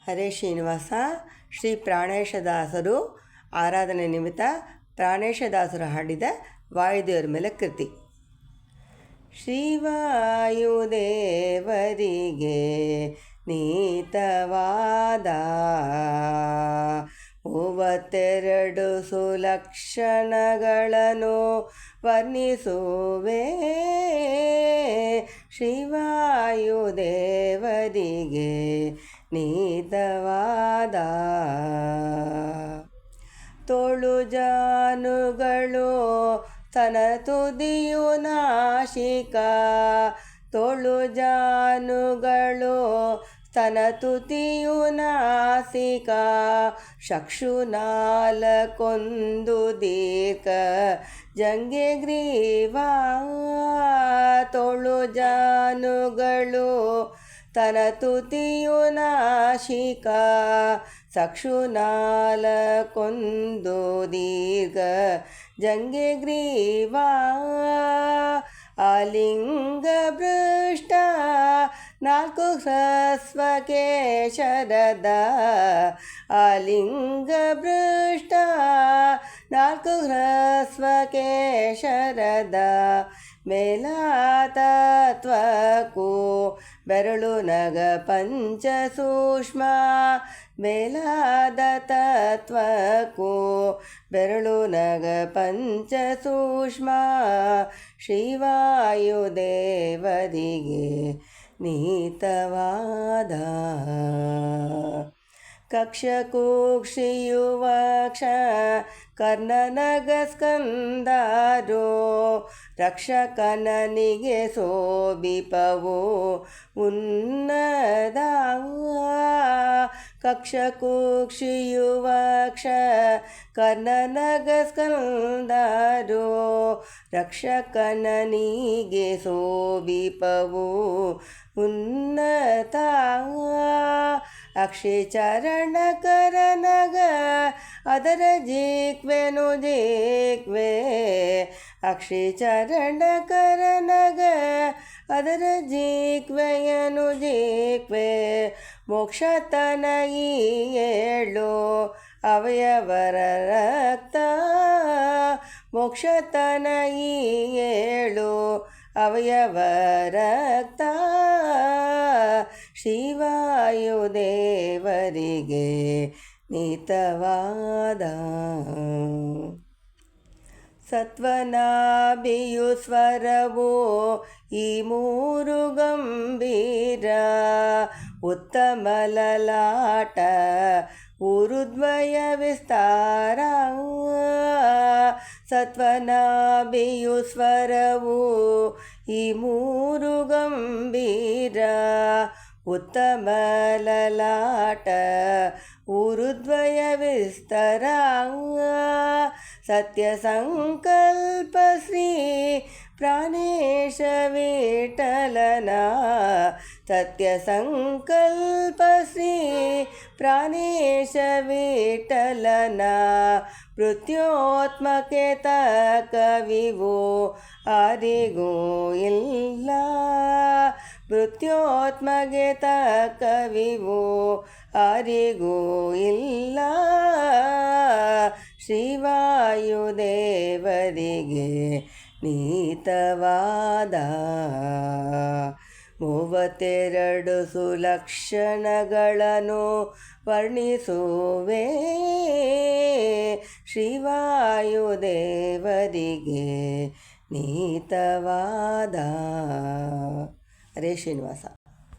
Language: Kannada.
ಹರೇ ಶ್ರೀನಿವಾಸ. ಶ್ರೀ ಪ್ರಾಣೇಶದಾಸರು ಆರಾಧನೆ ನಿಮಿತ್ತ ಪ್ರಾಣೇಶದಾಸರು ಹಾಡಿದ ವಾಯುದೇವರ ಮೇಲೆ ಕೃತಿ. ಶ್ರೀವಾಯುದೇವರಿಗೆ ನೀತವಾದ 32 ಸುಲಕ್ಷಣಗಳನ್ನು ವರ್ಣಿಸುವೆ. ಶ್ರೀವಾಯುದೇವರಿಗೆ ನೀತವಾದ ತೋಳು ಜಾನುಗಳು ತನ ತುದಿಯು ನಾಶಿಕ. ತೋಳು ಜಾನುಗಳು ತನ ತುದಿಯು ನಾಸಿಕ. ಚಕ್ಷುನಾಲಕೊಂದು ದೀರ್ಘ ಜಂಗೆ ಗ್ರೀವ. ತೋಳು ಜಾನುಗಳು ತನ ತುದಿಯು ನಾಶಿಕ. ಚಕ್ಷುನಾಲಕೊಂದು ದೀರ್ಘ ಜಂಗೆ ಗ್ರೀವ. ಆಲಿಂಗ ಭೃಷ್ಟ 4 ಹ್ರಸ್ವಕ್ಕೆ ಶರದ. ಆಲಿಂಗ ಭೃಷ್ಟ 4 ಹ್ರಸ್ವಕ್ಕೆ ಶರದ. ಮೇಲಾತತ್ವಕ್ಕೂ ಬೆರಳು ನಗ ಪಂಚ ಸೂಕ್ಷ್ಮ. ಮೇಲಾದ ತತ್ವಕ್ಕೂ ಬೆರಳು ನಗ ಪಂಚ ಸೂಕ್ಷ್ಮ. ಶ್ರೀವಾಯುದೇವರಿಗೆ ನೀತವಾದ ಕಕ್ಷ ಕೂಕ್ಷಿಯುವಕ್ಷ ಕರ್ಣನಗ ಸ್ಕಂದಾರೋ. ರಕ್ಷಕನನಿಗೆ ಶೋಭಿಪವು ಉನ್ನದ. ಕಕ್ಷ ಕೂಕ್ಷಿಯುವಕ್ಷ ಕರ್ಣನಗ ಸ್ಕಂದಾರೋ. ರಕ್ಷಕನನಿಗೆ ಶೋಭಿಪವು ಉನ್ನತ. ಅಕ್ಷಿ ಚರಣ ಕರನಗ ಅದರ ಜಿಕ್ವೆನು ಜಿಕ್ವೆ. ಅಕ್ಷಿ ಚರಣ ಕರನಗ ಅದರ ಜಿಕ್ವೆಯನು ಜಿಕ್ವೆ. ಮೋಕ್ಷತನ ಈ 7 ಅವಯವರ ರಕ್ತ. ಮೋಕ್ಷತನ ಈ 7 ಅವಯವ ರಕ್ತ. ಶ್ರೀವಾಯುದೇವರಿಗೆ ನೀತವಾದ ಸತ್ವನಾಭಿಯು ಸ್ವರವು ಈ 3 ಗಂಭೀರ. ಉತ್ತಮ ಲಲಾಟ ಊರುದ್ವಯ ವಿಸ್ತಾರ. ಸತ್ವನಾಭಿಯು ಸ್ವರವು ಈ 3 ಗಂಭೀರ. ಉತ್ತಮ ಲಲಾಟ ಊರುದ್ವಯ ವಿಸ್ತಾರ. ಸತ್ಯ ಸಂಕಲ್ಪ ಶ್ರೀ ಪ್ರಾಣೇಶ ವಿಠಲನ. ಸತ್ಯ ಸಂಕಲ್ಪ ಶ್ರೀ ಪ್ರಾಣೇಶ ವಿಠಲನ. ಮೃತ್ಯೋತ್ಮಕ್ಕೆ ತಕವಿವು ಯಾರಿಗೂ ಇಲ್ಲ. ಮೃತ್ಯೋತ್ಮಗೆ ತಕವಿವು ಯಾರಿಗೂ ಇಲ್ಲ. ಶ್ರೀವಾಯುದೇವರಿಗೆ ನೀತವಾದ 32 ಸುಲಕ್ಷಣಗಳನ್ನು ವರ್ಣಿಸುವೆ. ಶ್ರೀವಾಯುದೇವರಿಗೆ ನೀತವಾದ. ಹರೇ ಶ್ರೀನಿವಾಸ.